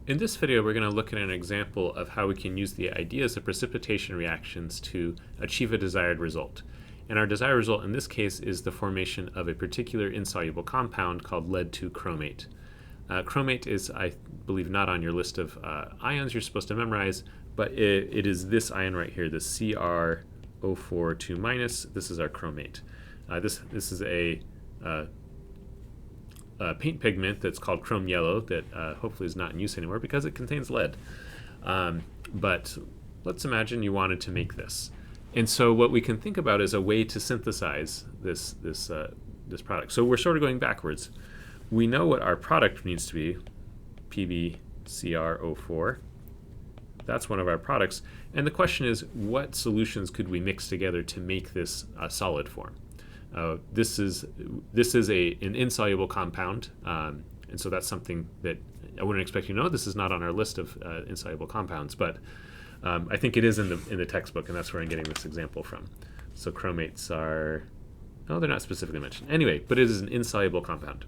In this video, we're going to look at an example of how we can use the ideas of precipitation reactions to achieve a desired result. And our desired result in this case is the formation of a particular insoluble compound called lead-2-chromate. Chromate is, I believe, not on your list of ions you're supposed to memorize, but it is this ion right here, the CrO4 2-. This is our chromate. This is a paint pigment that's called chrome yellow that hopefully is not in use anymore because it contains lead. But let's imagine you wanted to make this. And so what we can think about is a way to synthesize this product. So we're sort of going backwards. We know what our product needs to be, PbCrO4. That's one of our products. And the question is, what solutions could we mix together to make this a solid form? This is an insoluble compound, and so that's something that I wouldn't expect you to know. This is not on our list of insoluble compounds, but I think it is in the textbook, and that's where I'm getting this example from. So chromates are, no, they're not specifically mentioned. Anyway, but it is an insoluble compound.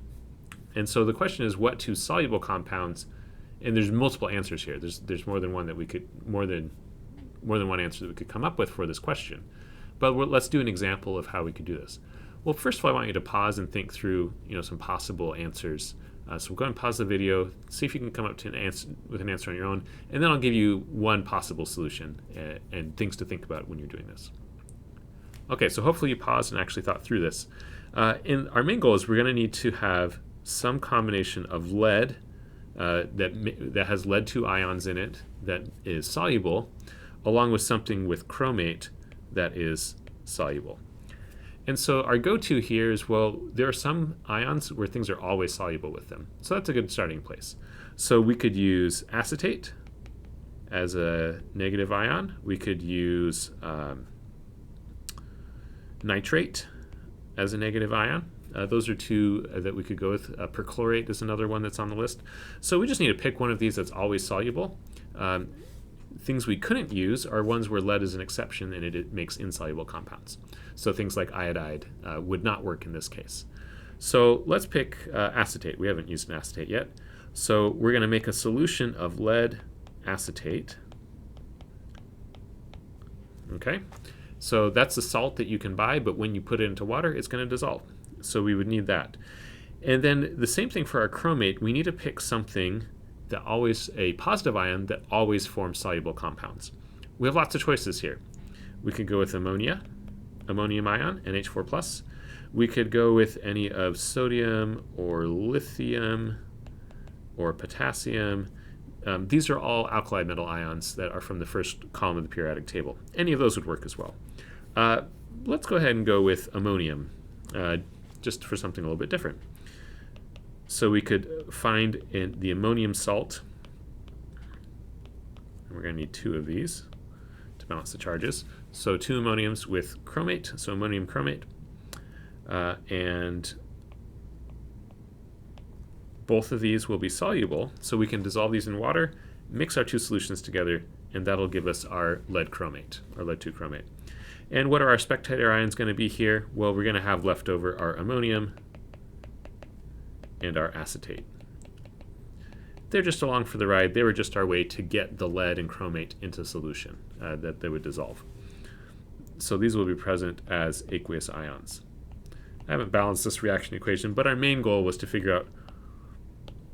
And so the question is, what two soluble compounds? And there's multiple answers here. There's more than one that we could more than one answer that we could come up with for this question. But let's do an example of how we could do this. Well, first of all, I want you to pause and think through, some possible answers. So go ahead and pause the video, see if you can come up to with an answer on your own, and then I'll give you one possible solution and things to think about when you're doing this. Okay, so hopefully you paused and actually thought through this. And our main goal is we're going to need to have some combination of lead that has lead-2 ions in it that is soluble, along with something with chromate that is soluble. And so our go-to here is, well, there are some ions where things are always soluble with them. So that's a good starting place. So we could use acetate as a negative ion. We could use nitrate as a negative ion. Those are two that we could go with. Perchlorate is another one that's on the list. So we just need to pick one of these that's always soluble. Things we couldn't use are ones where lead is an exception and it makes insoluble compounds. So things like iodide would not work in this case. So let's pick acetate. We haven't used an acetate yet. So we're going to make a solution of lead acetate. Okay, so that's a salt that you can buy, but when you put it into water, it's going to dissolve. So we would need that. And then the same thing for our chromate. We need to pick something that a positive ion that always forms soluble compounds. We have lots of choices here. We could go with ammonium ion, NH4+. We could go with any of sodium or lithium or potassium. These are all alkali metal ions that are from the first column of the periodic table. Any of those would work as well. Let's go ahead and go with ammonium, just for something a little bit different. So we could find the ammonium salt. We're going to need 2 of these to balance the charges. So 2 ammoniums with chromate, so ammonium chromate. And both of these will be soluble, so we can dissolve these in water, mix our 2 solutions together, and that'll give us our lead chromate, or lead-2-chromate. And what are our spectator ions going to be here? Well, we're going to have left over our ammonium and our acetate. They're just along for the ride. They were just our way to get the lead and chromate into solution that they would dissolve. So these will be present as aqueous ions. I haven't balanced this reaction equation, but our main goal was to figure out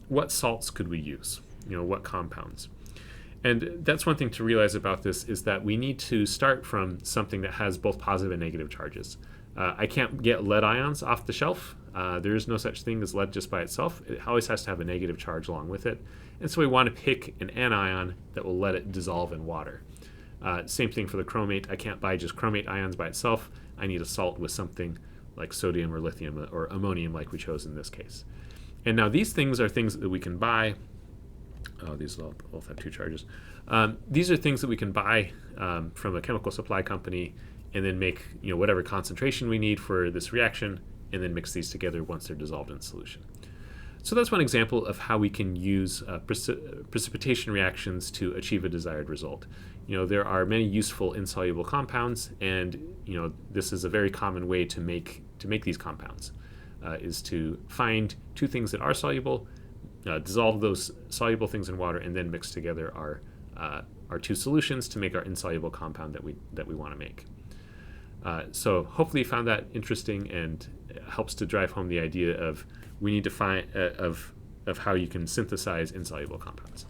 what salts could we use, what compounds. And that's one thing to realize about this is that we need to start from something that has both positive and negative charges. I can't get lead ions off the shelf. There is no such thing as lead just by itself. It always has to have a negative charge along with it. And so we want to pick an anion that will let it dissolve in water. Same thing for the chromate. I can't buy just chromate ions by itself. I need a salt with something like sodium or lithium or ammonium like we chose in this case. And now these things are things that we can buy. Oh, these both have 2 charges. These are things that we can buy from a chemical supply company and then make whatever concentration we need for this reaction and then mix these together once they're dissolved in solution. So that's one example of how we can use precipitation reactions to achieve a desired result. There are many useful insoluble compounds, and this is a very common way to make these compounds, is to find 2 things that are soluble, dissolve those soluble things in water, and then mix together our two solutions to make our insoluble compound that we want to make. So hopefully you found that interesting and helps to drive home the idea of we need to find of how you can synthesize insoluble compounds.